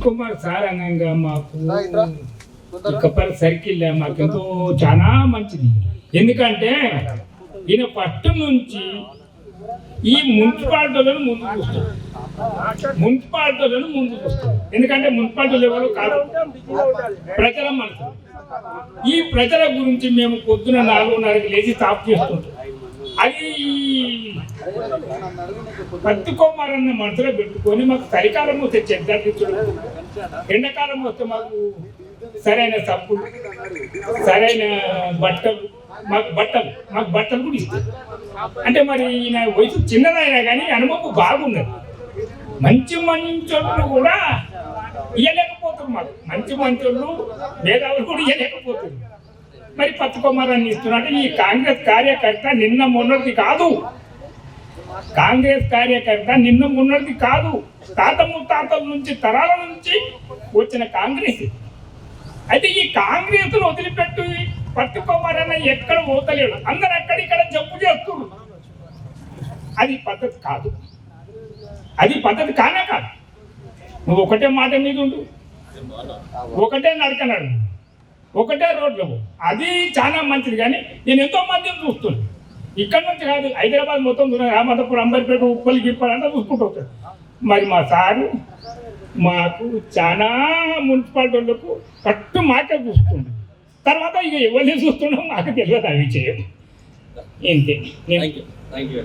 Kumar sir అనగా మాకు ఇకపల్లి circle మాకు ఎంతో చాలా మంచిది. ఎందుకంటే ఈయన ఫస్ట్ నుంచి ఈ మున్సిపాలిటీలను ముందుకు వస్తారు, ఎందుకంటే మున్సిపాలిటీలు ఎవరు కాదు, ప్రజల మనసు. ఈ ప్రజల గురించి మేము పొద్దున 4:30కి లేచి స్టాప్ చేస్తుంటాం. అది పత్తి కొమ్మారన్న మనసులో పెట్టుకొని మాకు చలికాలం వస్తే చెద్దలు, ఎండాకాలం వస్తే మాకు సరైన సబ్బులు, సరైన బట్టలు, మాకు బట్టలు కూడా ఇస్తారు. అంటే మరి ఈయన వయసు చిన్నదైనా కానీ అనుభవం బాగున్నది. మంచి మంచోళ్ళు కూడా ఇయ్యలేకపోతారు, మాకు మంచి మంచోళ్ళు మేధావులు కూడా ఇయ్యలేకపోతారు. మరి పత్తి కొమ్మారాన్ని ఇస్తున్నట్టు ఈ కాంగ్రెస్ కార్యకర్త నిన్న మొన్నటిది కాదు, తాత ముత్తాతల నుంచి తరాల నుంచి వచ్చిన కాంగ్రెస్. అయితే ఈ కాంగ్రెస్ వదిలిపెట్టి పత్తి కొమ్మారన్న ఎక్కడ పోతలేడు, అందరు అక్కడిక్కడ జబ్బు చేస్తున్నారు. అది పద్ధతి కాదు, అది పద్ధతి కానే కాదు. నువ్వు ఒకటే మాట మీద ఉండు, ఒకటే నడకనాడు, ఒకటే రోడ్లు, అది చాలా మంచిది. కానీ నేను ఎంతో మందిని చూస్తున్నాను, ఇక్కడ నుంచి కాదు హైదరాబాద్ మొత్తం రామదాపూర్, అంబర్పేట, ఉప్పల్, గిప్పల్ అంతా చూసుకుంటూ వస్తాడు. మరి మా సారు మాకు చాలా మున్సిపాలిటీ వాళ్ళకు పట్టు మాకే చూస్తుంది, తర్వాత ఇక ఎవరిని చూస్తున్నాం మాకు తెలియదు, అవి చేయదు. ఇంతే. Thank you.